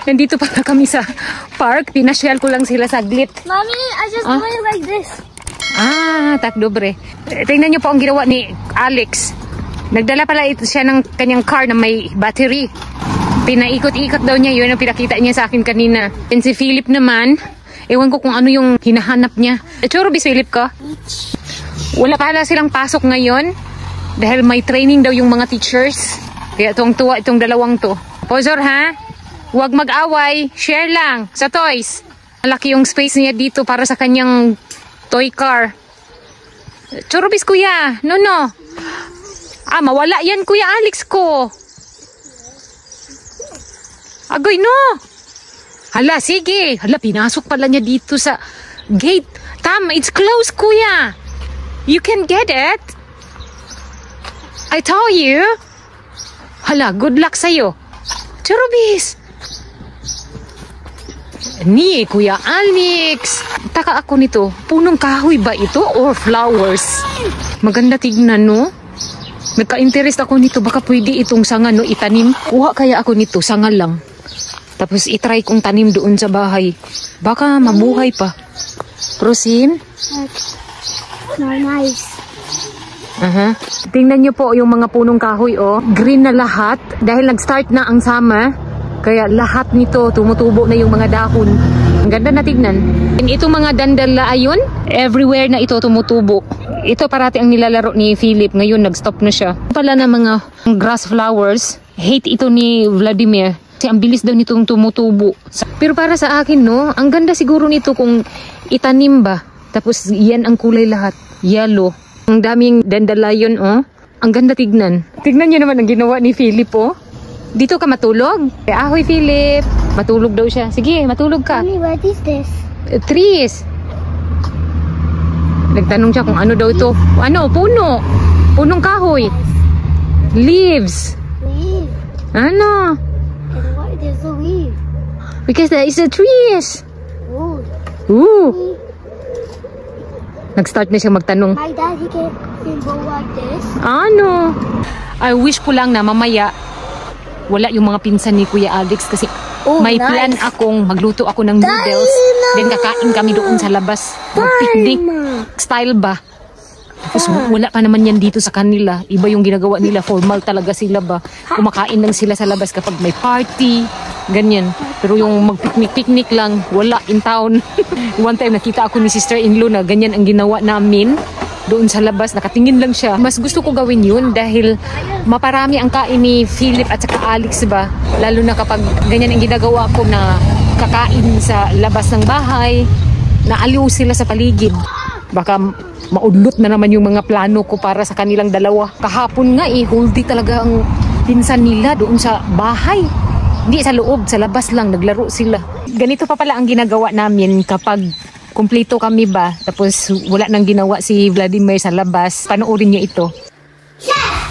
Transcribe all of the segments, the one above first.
Nandito pala kami sa park. Pinasyal ko lang sila saglit. Mommy, I just do it like this. Tak dobre. Tingnan niyo po ang ginawa ni Alex. Nagdala pala ito siya ng kanyang car na may battery. Pinaikot-ikot daw niya. Yun ang pinakita niya sa akin kanina. And si Philip naman, ewan ko kung ano yung hinahanap niya. Choro bis Philip ka? Wala pala silang pasok ngayon. Dahil may training daw yung mga teachers. Kaya tuwang-tuwa itong dalawang to. Pozor ha? Huwag mag-away. Share lang sa toys. Malaki yung space niya dito para sa kanyang toy car. Choro bis kuya. No. Mawala yan Kuya Alex ko. Agoy no. Hala, sige. Hala, pinasok pala niya dito sa gate. Tam, it's closed Kuya. You can get it. I told you. Hala, good luck sa'yo. Charubis. Ni, Kuya Alex. Taka ako nito. Punong kahoy ba ito or flowers? Maganda tignan no. Nagka-interest ako nito, baka pwede itong sanga no itanim. Kuha kaya ako nito, sanga lang. Tapos itry kong tanim doon sa bahay. Baka mabuhay pa. Prosin? Nice. Tingnan niyo po yung mga punong kahoy oh. Green na lahat dahil nag-start na ang summer. Kaya lahat nito tumutubo na yung mga dahon. Ang ganda na tignan. And itong mga dandala ayun, everywhere na ito tumutubo. Ito parati ang nilalaro ni Philip. Ngayon nag-stop na siya. Pala na mga grass flowers. Hate ito ni Vladimir. Kasi ang bilis daw nitong tumutubo. Pero para sa akin no, ang ganda siguro nito kung itanim ba. Tapos yan ang kulay lahat. Yellow. Ang daming dandelion oh. Ang ganda tignan. Tignan niyo naman ang ginawa ni Philip oh. Dito ka matulog? Ahoy Philip. Matulog daw siya. Sige, matulog ka. Mommy, what is this? Trees. Nagtanong siya kung ano daw ito. Ano? Puno. Punong kahoy. Leaves. Leaf. Ano? And why there's a leaf? Because there is a trees. Oh. Ooh. Nag-start na siya magtanong. My dad, he can go like this. Ano? I wish ko lang na mamaya wala yung mga pinsan ni Kuya Alex kasi may plan akong magluto ako ng noodles. Then kakain kami doon sa labas. Mag-picnic. Style ba? Tapos wala pa naman yan dito sa kanila. Iba yung ginagawa nila. Formal talaga sila ba? Kumakain lang sila sa labas kapag may party. Ganyan. Pero yung mag-picnic lang, wala in town. One time nakita ako ni sister-in-law na ganyan ang ginawa namin. Doon sa labas, nakatingin lang siya. Mas gusto ko gawin yun dahil maparami ang kain ni Philip at saka Alex ba? Lalo na kapag ganyan ang ginagawa ko na kakain sa labas ng bahay, naaliw sila sa paligid. Baka maudlot na naman yung mga plano ko para sa kanilang dalawa. Kahapon nga huldi talaga ang pinsan nila doon sa bahay. Hindi sa loob, sa labas lang, naglaro sila. Ganito pa pala ang ginagawa namin kapag kumpleto kami ba, tapos wala nang ginawa si Vladimir sa labas. Panoorin niyo ito. Yeah.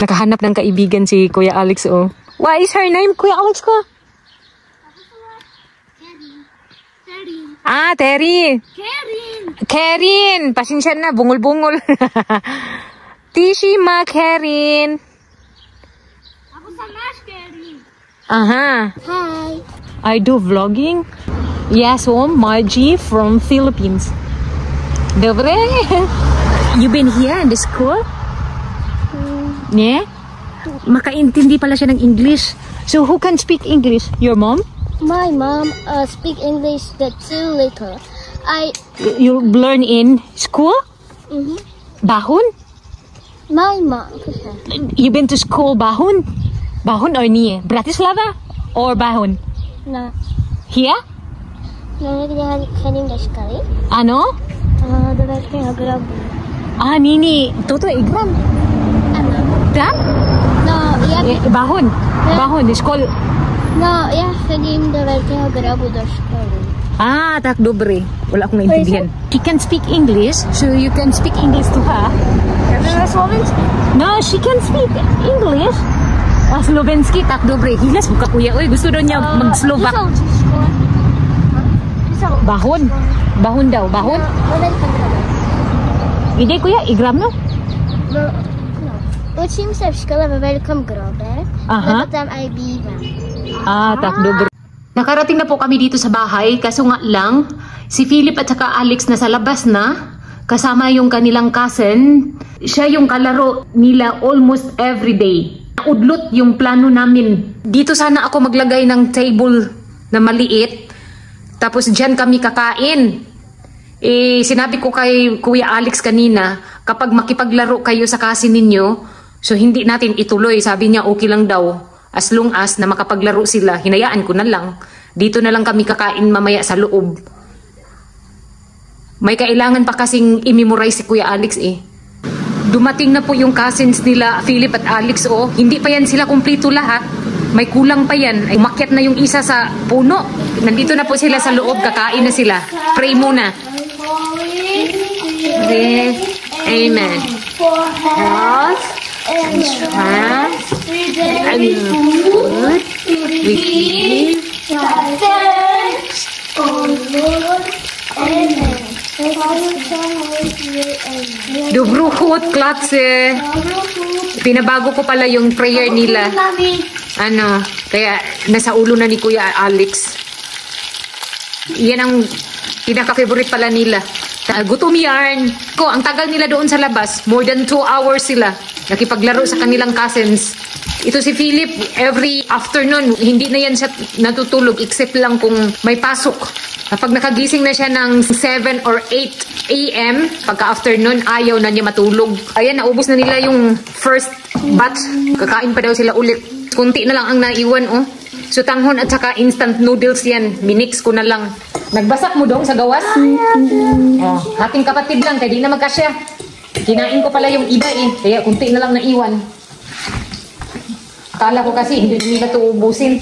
Nakahanap ng kaibigan si Kuya Alex oh. What is her name, Kuya Alex ko? Terry. Karen. Pasensya na, bungol-bungol. Tishima, Karen. Ako sa Nash, Karen. Hi. I do vlogging. Yes, Margie from Philippines. Dobre. You been here in the school? Yeah? Makaintindi pala siya ng English. So who can speak English? Your mom? My mom speak English but too little. You learn in school? Bahon? My mom. You been to school Bahon? Bahon or nie? Bratislava or Bahon? No. Here? Ano? Nini. Toto igram. Ano? Dam? No, yeah. Bahon. Bahon, school. No, yeah, sadim daleko grabu do szkoły. Tak dobre. Wala akong naintindihan. She can speak English, so you can speak English to her. No, she can speak English. Slovenski, tak dobre. Hilas buka kuya. Oy, gusto daw niya mag-Slovak. Bahon. Bahon daw. Bahon? Hindi kuya, igram no? No. Učím se v škole ve Velikém Grove, Aha. lebo tam aj bývam. Tak dobro. Nakarating na po kami dito sa bahay, kaso nga lang, si Philip at saka Alex nasa labas na, kasama yung kanilang cousin. Siya yung kalaro nila almost every day. Udlot yung plano namin. Dito sana ako maglagay ng table na maliit, tapos dyan kami kakain. Sinabi ko kay Kuya Alex kanina, kapag makipaglaro kayo sa cousin ninyo, so hindi natin ituloy. Sabi niya okay lang daw. As long as na makapaglaro sila, hinayaan ko na lang. Dito na lang kami kakain mamaya sa loob. May kailangan pa kasing i-memorize si Kuya Alex eh. Dumating na po yung cousins nila, Philip at Alex Hindi pa yan sila kumplito lahat. May kulang pa yan. Umakyat na yung isa sa puno. Nandito na po sila sa loob, kakain na sila. Pray muna. Amen. And strength, and good, we give thanks, oh Lord, amen. Dobruhut, klatse. Pinabago ko pala yung prayer nila. Kaya nasa ulo na ni Kuya Alex. Yan ang pinaka-favorite pala nila. Gutom yarn ko, ang tagal nila doon sa labas. More than 2 hours sila nakipaglaro sa kanilang cousins. Ito si Philip, every afternoon, hindi na yan siya natutulog except lang kung may pasok. Kapag nakagising na siya ng 7 or 8 a.m., pagka-afternoon, ayaw na niya matulog. Ayan, naubos na nila yung first batch. Kakain pa daw sila ulit. Kunti na lang ang naiwan, So, tanghon at saka instant noodles yan. Minix ko na lang. Nagbasak mo dong sa gawas? Hating kapatid lang, kaya di na magkasya. Kinain ko pala yung iba kaya kunti na lang naiwan. Akala ko kasi hindi nila ito ubusin.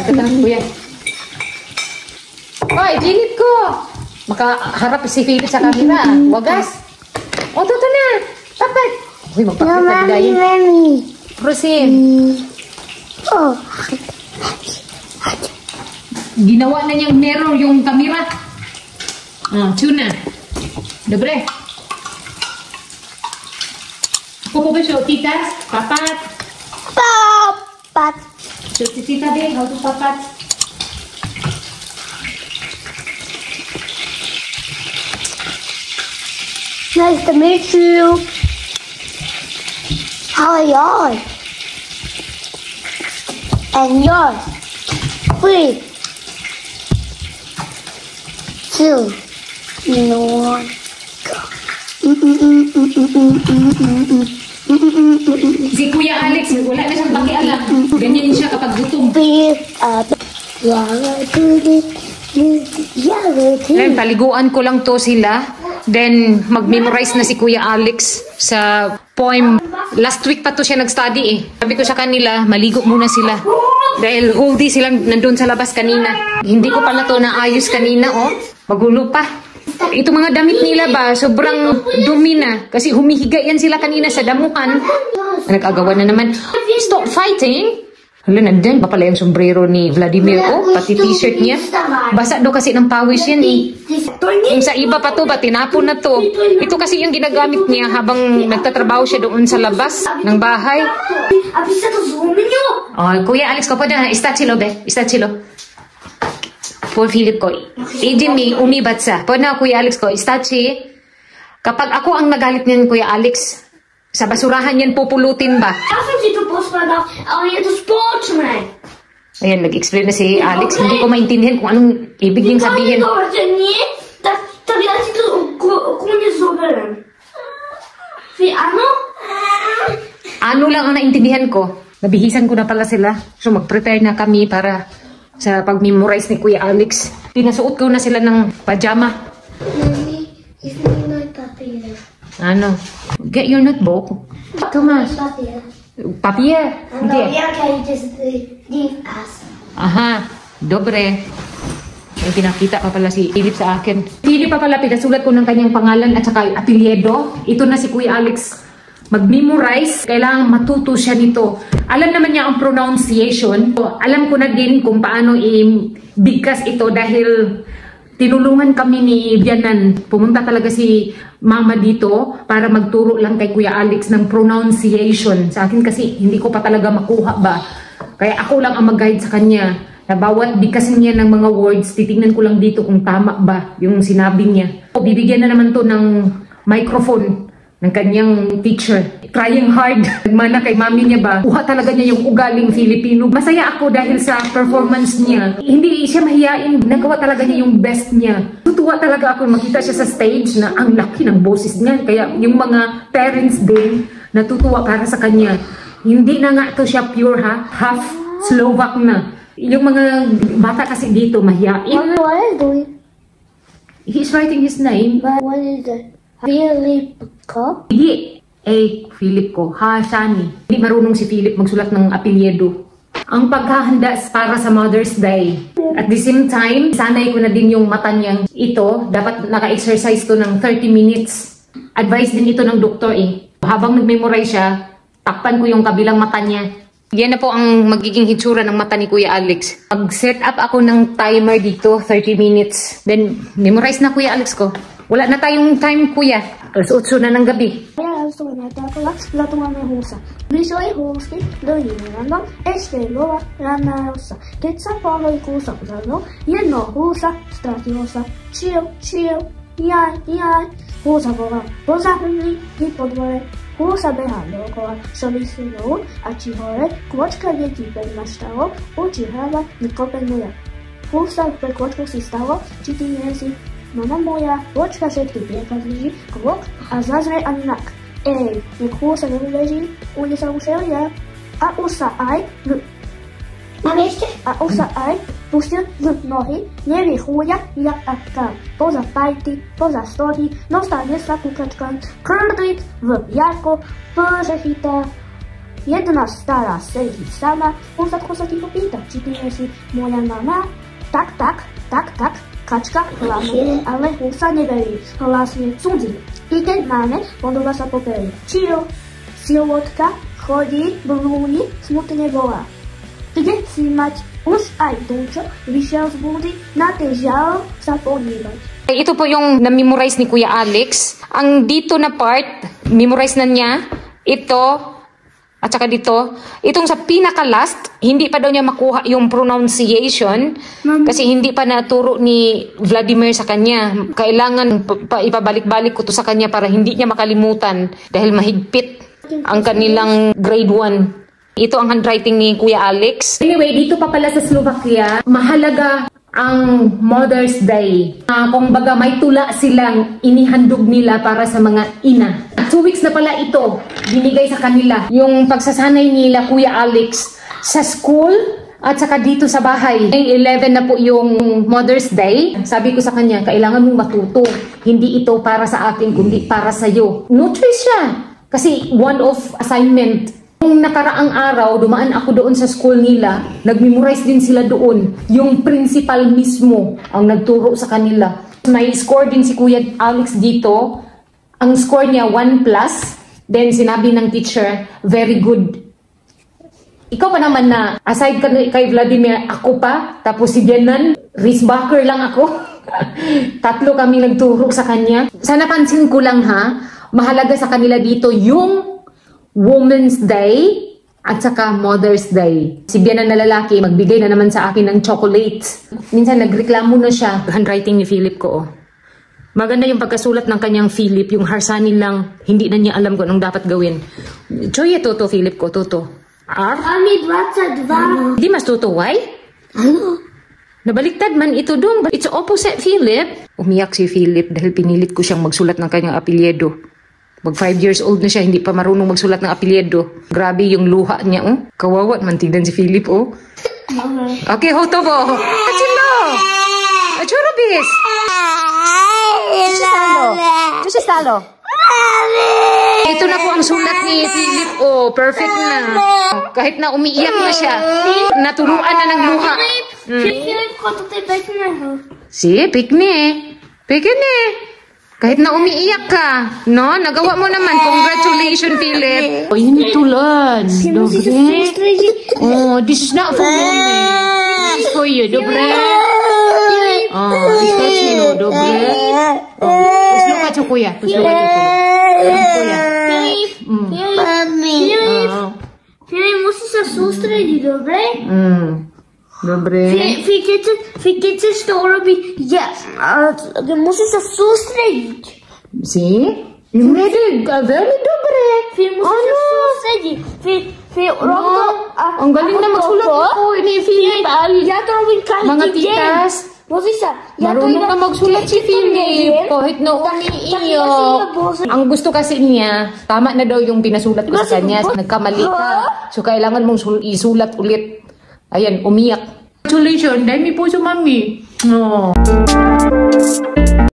Ito na, kuya. Ay, Philip ko! Makaharap si Philip sa camera. Wagas. Ito na. Dapat. Uy, magpapit na bidayin. Proceed. Ginawa na niyang mirror yung camera. Tuna. Dobre. Ako ba siya? Titas? Papat? Papat. So, tita din, how to papat? Nice to meet you. How are yours? And yours? 3, 2, 1, go. Si Kuya Alex, wala na siyang pakialam. Ganyan siya kapag gutom. Then, paliguan ko lang to sila. Then, mag-memorize na si Kuya Alex sa poem. Last week pa to siya nag-study Sabi ko sa kanila, maligo muna sila. Dahil whole day silang nandun sa labas kanina. Hindi ko pala to naayos kanina, Magulo pa. Ito mga damit nila ba, sobrang dumi na. Kasi humihiga yan sila kanina sa damuhan. Nag-agawan na naman. Stop fighting! Hala, nandyan pa pala yung sombrero ni Vladimir pati t-shirt niya. Basa daw kasi ng pawis yan Yung sa iba pa to ba, tinapon na to. Ito kasi yung ginagamit niya habang nagtatrabaho siya doon sa labas ng bahay. Kuya Alex ko, pwede na, istachilo be, istachilo. Po Philip ko, mi umibat sa. Pwede na Kuya Alex ko, istachi. Kapag ako ang nagalit niyan Kuya Alex, sa basurahan yan pupulutin ba? Ayan, nag-explain na si Alex. Hindi ko maintindihan kung anong ibig niyang sabihin. Ano lang ang naintindihan ko. Nabihisan ko na pala sila. So mag-prepare na kami para sa pag-memorize ni Kuya Alex. Pinasuot ko na sila ng pajama. Mommy, give me my papier. Ano? Get your notebook. Thomas. Papier. Papier? Hindi. Can you just leave us? Aha. Dobre. May pinakita pa pala si Philip sa akin. Philip pa pala, pinasulat ko ng kanyang pangalan at saka apelyido. Ito na si Kuya Alex. Mag-memorize. Kailangan matuto siya nito. Alam naman niya ang pronunciation. Alam ko na din kung paano i-bigkas ito dahil tinulungan kami ni Vianan. Pumunta talaga si mama dito para magturo lang kay Kuya Alex ng pronunciation. Sa akin kasi hindi ko pa talaga makuha ba. Kaya ako lang ang mag-guide sa kanya. Na bawat bigkasin niya ng mga words, titignan ko lang dito kung tama ba yung sinabi niya. Bibigyan na naman to ng microphone ng kanyang teacher. Trying hard. Nagmana kay mami niya ba, kuha talaga niya yung ugaling Filipino. Masaya ako dahil sa performance niya. Hindi siya mahiyain. Nagawa talaga niya yung best niya. Tutuwa talaga ako makita siya sa stage na ang laki ng boses niya. Kaya yung mga parents din natutuwa para sa kanya. Hindi na nga to siya pure ha. Half Slovak na. Yung mga bata kasi dito mahiyain. What is doing? He's writing his name. But what is it? Philip ko? Hindi. Philip ko. Shani. Hindi marunong si Philip magsulat ng apelyido. Ang paghahanda para sa Mother's Day. At the same time, sanay ko na din yung mata niyang ito. Dapat naka-exercise to ng 30 minutes. Advice din ito ng doktor Habang nag-memorize siya, takpan ko yung kabilang mata niya. Yan na po ang magiging hitsura ng mata ni Kuya Alex. Mag-set up ako ng timer dito, 30 minutes. Then, memorize na Kuya Alex ko. Wala na tayong time, Kuya. Alas 8 na ng gabi. Husa behando ko solicito a chihore kvočka deti predmaštavo učihava nikope moja. Husa prekvočko si stavo čiti jezi. Mama moja vočka všetky priekazliži kvok a zazre anak. Nek husa nevyleží, uje sa ušel ja. A usa aj A usa aj pustil z nohy, nevychúja jak atka. Poza pajty, poza stohy, nostane sa kukačka, krdit v jarko, požechita. Jedna stará sedí sama, úsadko sa ti popýta, či ty si moja mama. Tak, kačka hlasne, ale húsa neverí, hlasne cudzí. I keď máme, podoba sa poperí. Čiro, silotka, chodí, blúni, smutne volá. Kde si mať už aj Dunčo vyšiel z budy na težal sa podívať. Ito po yung na-memorize ni Kuya Alex. Ang dito na part, memorize na niya. Ito, at saka dito. Itong sa pinaka-last, hindi pa daw niya makuha yung pronunciation. Kasi hindi pa naturo ni Vladimir sa kanya. Kailangan ipabalik-balik ko to sa kanya para hindi niya makalimutan. Dahil mahigpit ang kanilang grade 1. Ito ang handwriting ni Kuya Alex. Anyway, dito pa pala sa Slovakia, mahalaga ang Mother's Day. Kung baga may tula silang inihandog nila para sa mga ina. 2 weeks na pala ito, binigay sa kanila. Yung pagsasanay nila, Kuya Alex, sa school at saka dito sa bahay. 11 na po yung Mother's Day. Sabi ko sa kanya, kailangan mong matuto. Hindi ito para sa akin, kundi para sa'yo. No choice siya. Kasi one of assignment. Nung nakaraang araw, dumaan ako doon sa school nila, nag-memorize din sila doon. Yung principal mismo ang nagturo sa kanila. May score din si Kuya Alex dito. Ang score niya 1+. Then sinabi ng teacher, very good. Ikaw pa naman na, aside kay Vladimir, ako pa. Tapos si Genan, wristbacker lang ako. 3 kami nagturo sa kanya. Sa napansin ko lang mahalaga sa kanila dito yung Women's Day at saka Mother's Day. Si Bianan na lalaki, magbigay na naman sa akin ng chocolates. Minsan nagreklamo na siya. Handwriting ni Philip ko, Maganda yung pagkasulat ng kanyang Philip, yung Harsani lang, hindi na niya alam kung anong dapat gawin. Choye toto, Philip ko, toto. R? Ami 22. Di mas toto, why? Ano? Nabaliktad man ito dong. It's opposite, Philip. Umiyak si Philip dahil pinilit ko siyang magsulat ng kanyang apelyido. Mag 5 years old na siya, hindi pa marunong magsulat ng apelyido. Grabe yung luha niya, oh. Kawawa, mantigdan si Philip, oh. Okay, hoto po. Kachilo! Achurubis! Tusistalo. Ito na po ang sulat ni Philip, oh. Perfect na. Kahit na umiiyak na siya, naturuan na ng luha. Philip, koto tayo pekne. Si, pekne. Pekne. Kahit na umiiyak ka, no? Nagawa mo naman. Congratulations, Philip. Oh, you need to learn. Dobre? Oh, this is not for you. This is for you, dobre? Stretch nyo, doble. Puslo ka sa kuya. Puslo ka sa kuya. Filip, musíš sa sústrediť, dobre? Dobre. Keď chceš to urobiť, musíš sa sústrediť. See? You made it very dobre. Filip, musíš sa sústrediť. Filip, rob to. Ang galing na magsulat ako. Ini, Filip. Ja to robím každý Mga deň. titas. Musíš sa. Marunong ka magsulat si Philip. Kahit na umiiyak. Ang gusto kasi niya, tama na daw yung pinasulat ko sa kanya. Nagkamali ka. So, kailangan mong isulat ulit. Ayan, umiyak. Congratulations. Dahil may puso, mami. Oh.